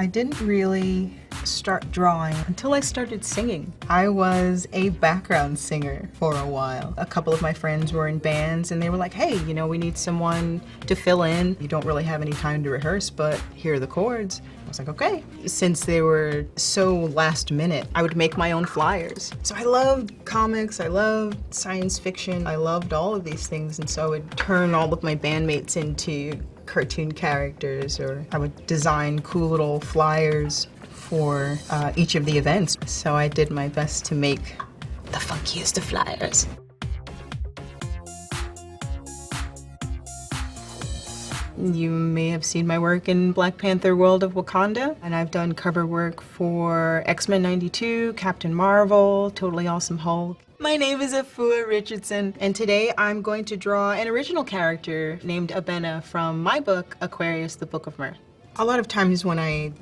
I didn't really start drawing until I started singing. I was a background singer for a while. A couple of my friends were in bands and they were like, hey, you know, we need someone to fill in. You don't really have any time to rehearse, but here are the chords. I was like, okay. Since they were so last minute, I would make my own flyers. So I loved comics, I loved science fiction, I loved all of these things, and so I would turn all of my bandmates into cartoon characters, or I would design cool little flyers for each of the events. So I did my best to make the funkiest of flyers. You may have seen my work in Black Panther World of Wakanda, and I've done cover work for X-Men 92, Captain Marvel, Totally Awesome Hulk. My name is Afua Richardson, and today I'm going to draw an original character named Abena from my book, Aquarius, the Book of Mirth. A lot of times when I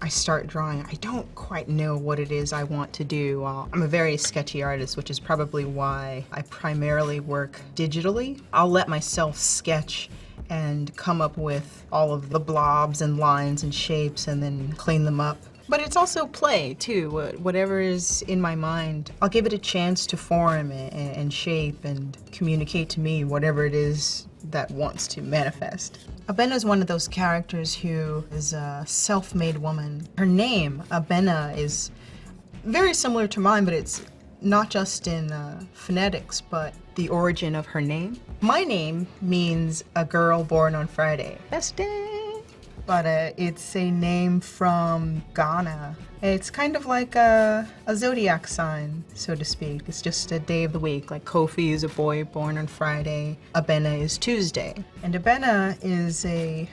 start drawing, I don't quite know what it is I want to do. I'm a very sketchy artist, which is probably why I primarily work digitally. I'll let myself sketch and come up with all of the blobs and lines and shapes and then clean them up. But it's also play, too. Whatever is in my mind, I'll give it a chance to form and shape and communicate to me whatever it is that wants to manifest. Abena is one of those characters who is a self-made woman. Her name, Abena, is very similar to mine, but it's not just in phonetics, but the origin of her name. My name means a girl born on Friday. Best day! But it's a name from Ghana. It's kind of like a zodiac sign, so to speak. It's just a day of the week. Like Kofi is a boy born on Friday, Abena is Tuesday. And Abena is a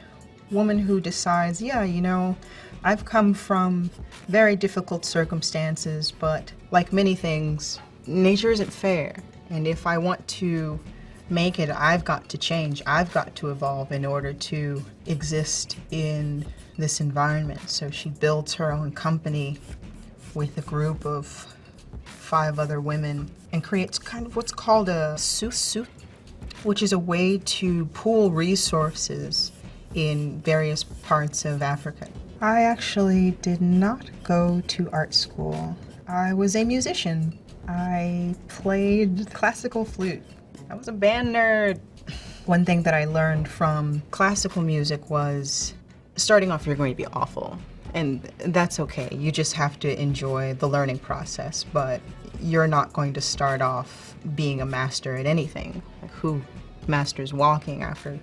woman who decides, yeah, you know, I've come from very difficult circumstances, but like many things, nature isn't fair. And if I want to make it, I've got to change. I've got to evolve in order to exist in this environment. So she builds her own company with a group of 5 other women and creates kind of what's called a SYFY, which is a way to pool resources in various parts of Africa. I actually did not go to art school. I was a musician. I played classical flute. I was a band nerd. One thing that I learned from classical music was starting off, you're going to be awful. And that's okay. You just have to enjoy the learning process, but you're not going to start off being a master at anything. Like, who masters walking after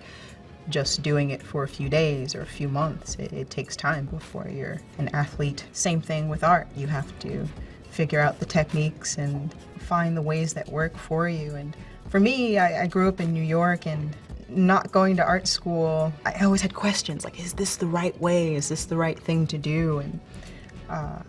just doing it for a few days or a few months? It takes time before you're an athlete. Same thing with art. You have to figure out the techniques and find the ways that work for you. And for me, I grew up in New York, and not going to art school, I always had questions like, is this the right way? Is this the right thing to do? And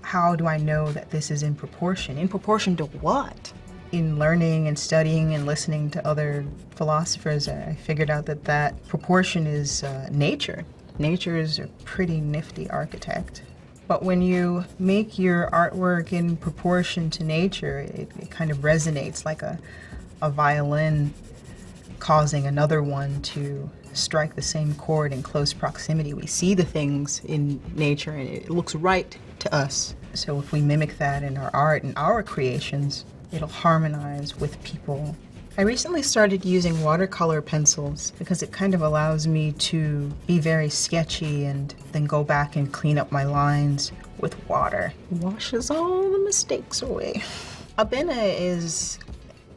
how do I know that this is in proportion? In proportion to what? In learning and studying and listening to other philosophers, I figured out that that proportion is nature. Nature is a pretty nifty architect. But when you make your artwork in proportion to nature, it kind of resonates like a violin causing another one to strike the same chord in close proximity. We see the things in nature and it looks right to us. So if we mimic that in our art and our creations, it'll harmonize with people. I recently started using watercolor pencils because it kind of allows me to be very sketchy and then go back and clean up my lines with water. Washes all the mistakes away. Abena is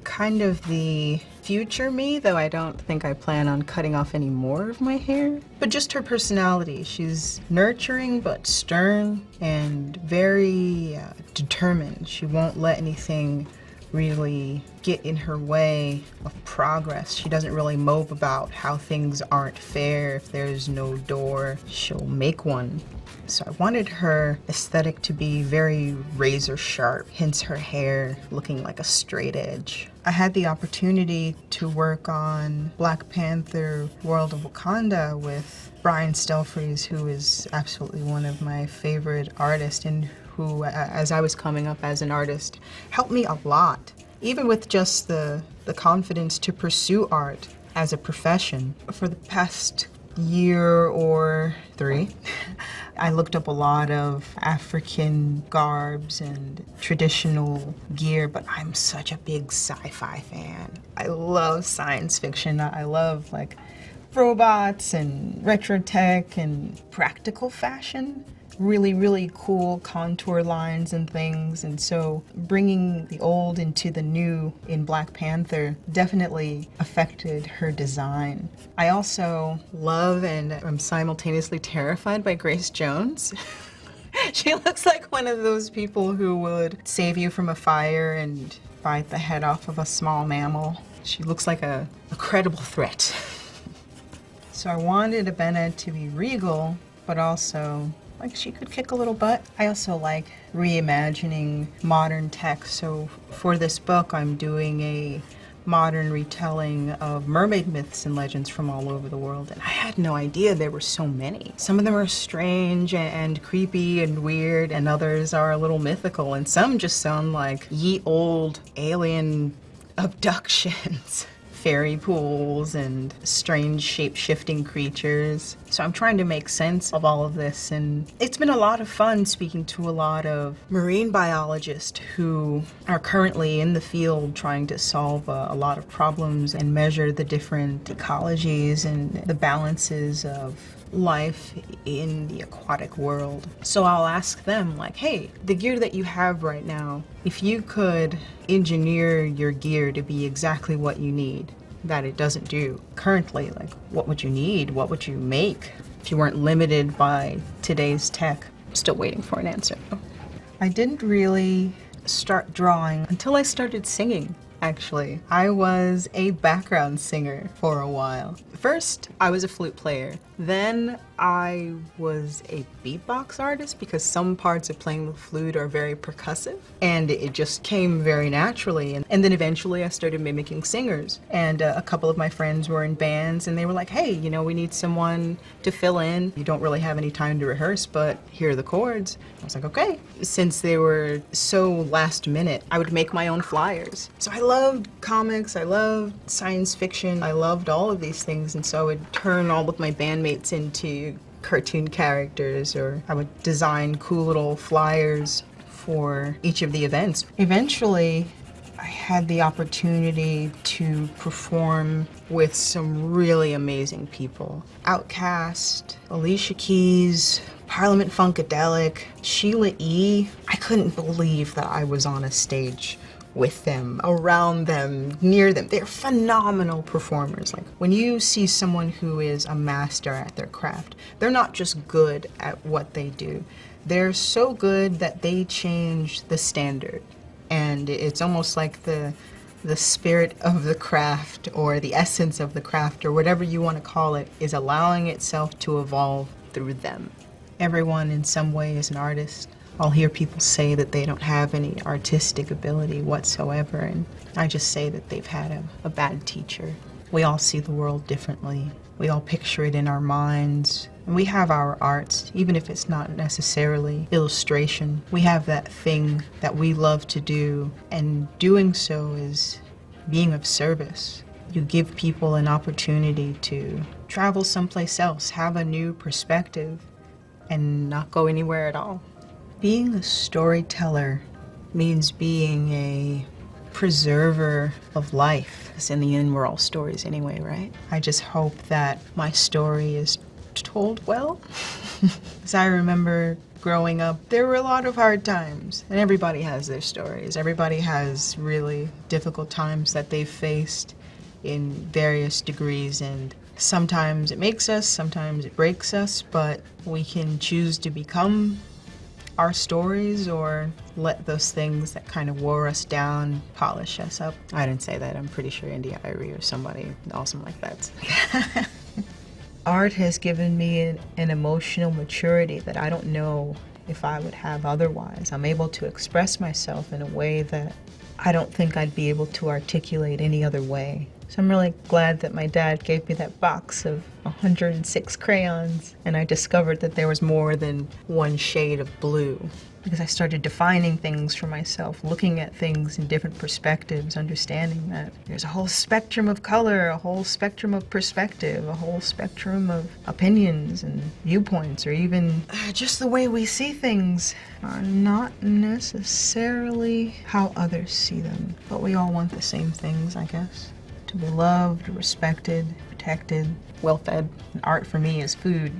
kind of the future me, though I don't think I plan on cutting off any more of my hair. But just her personality. She's nurturing but stern and very determined. She won't let anything really get in her way of progress. She doesn't really mope about how things aren't fair. If there's no door, she'll make one. So I wanted her aesthetic to be very razor sharp, hence her hair looking like a straight edge. I had the opportunity to work on Black Panther World of Wakanda with Brian Stelfreeze, who is absolutely one of my favorite artists and who, as I was coming up as an artist, helped me a lot. Even with just the confidence to pursue art as a profession. For the past year or 3, I looked up a lot of African garbs and traditional gear, but I'm such a big sci-fi fan. I love science fiction. I love like robots and retro tech and practical fashion. Really, really cool contour lines and things. And so bringing the old into the new in Black Panther definitely affected her design. I also love and I'm simultaneously terrified by Grace Jones. She looks like one of those people who would save you from a fire and bite the head off of a small mammal. She looks like a credible threat. So I wanted Abena to be regal, but also like she could kick a little butt. I also like reimagining modern tech. So for this book, I'm doing a modern retelling of mermaid myths and legends from all over the world. And I had no idea there were so many. Some of them are strange and creepy and weird, and others are a little mythical, and some just sound like ye old alien abductions. Fairy pools and strange shape-shifting creatures. So I'm trying to make sense of all of this, and it's been a lot of fun speaking to a lot of marine biologists who are currently in the field trying to solve a lot of problems and measure the different ecologies and the balances of life in the aquatic world. So I'll ask them like, hey, the gear that you have right now, if you could engineer your gear to be exactly what you need, that it doesn't do currently, like what would you need? What would you make if you weren't limited by today's tech? I'm still waiting for an answer. I didn't really start drawing until I started singing. Actually, I was a background singer for a while. First, I was a flute player. Then I was a beatbox artist because some parts of playing the flute are very percussive, and it just came very naturally. And then eventually I started mimicking singers, and a couple of my friends were in bands, and they were like, hey, you know, we need someone to fill in. You don't really have any time to rehearse, but here are the chords. I was like, okay. Since they were so last minute, I would make my own flyers. So I loved comics, I loved science fiction, I loved all of these things, and so I would turn all of my bandmates into cartoon characters, or I would design cool little flyers for each of the events. Eventually, I had the opportunity to perform with some really amazing people. Outkast, Alicia Keys, Parliament Funkadelic, Sheila E. I couldn't believe that I was on a stage with them, around them, near them. They're phenomenal performers. Like when you see someone who is a master at their craft, they're not just good at what they do. They're so good that they change the standard. And it's almost like the spirit of the craft, or the essence of the craft, or whatever you want to call it, is allowing itself to evolve through them. Everyone in some way is an artist. I'll hear people say that they don't have any artistic ability whatsoever, and I just say that they've had a bad teacher. We all see the world differently. We all picture it in our minds, and we have our arts, even if it's not necessarily illustration. We have that thing that we love to do, and doing so is being of service. You give people an opportunity to travel someplace else, have a new perspective, and not go anywhere at all. Being a storyteller means being a preserver of life. Because in the end, we're all stories anyway, right? I just hope that my story is told well. As I remember growing up, there were a lot of hard times, and everybody has their stories. Everybody has really difficult times that they've faced in various degrees, and sometimes it makes us, sometimes it breaks us, but we can choose to become our stories or let those things that kind of wore us down polish us up. I didn't say that. I'm pretty sure India Irie or somebody awesome like that. Art has given me an emotional maturity that I don't know if I would have otherwise. I'm able to express myself in a way that I don't think I'd be able to articulate any other way. So I'm really glad that my dad gave me that box of 106 crayons, and I discovered that there was more than one shade of blue. Because I started defining things for myself, looking at things in different perspectives, understanding that there's a whole spectrum of color, a whole spectrum of perspective, a whole spectrum of opinions and viewpoints, or even just the way we see things are not necessarily how others see them. But we all want the same things, I guess. To be loved, respected, protected, well-fed. And art for me is food.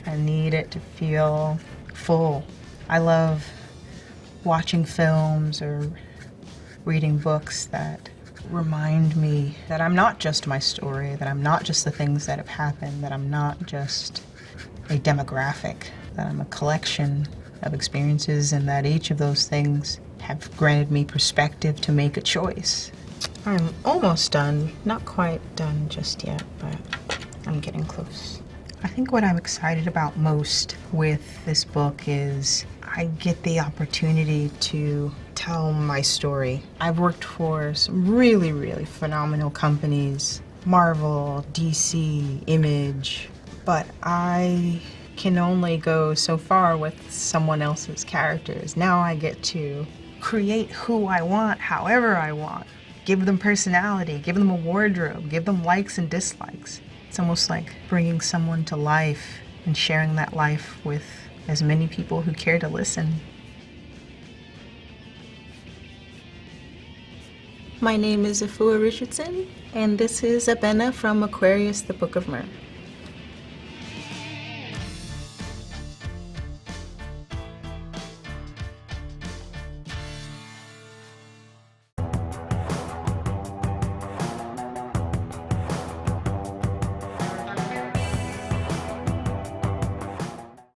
I need it to feel full. I love watching films or reading books that remind me that I'm not just my story, that I'm not just the things that have happened, that I'm not just a demographic, that I'm a collection of experiences, and that each of those things have granted me perspective to make a choice. I'm almost done. Not quite done just yet, but I'm getting close. I think what I'm excited about most with this book is I get the opportunity to tell my story. I've worked for some really, really phenomenal companies, Marvel, DC, Image, but I can only go so far with someone else's characters. Now I get to create who I want, however I want. Give them personality, give them a wardrobe, give them likes and dislikes. It's almost like bringing someone to life and sharing that life with as many people who care to listen. My name is Afua Richardson, and this is Abena from Aquarius, the Book of Mer.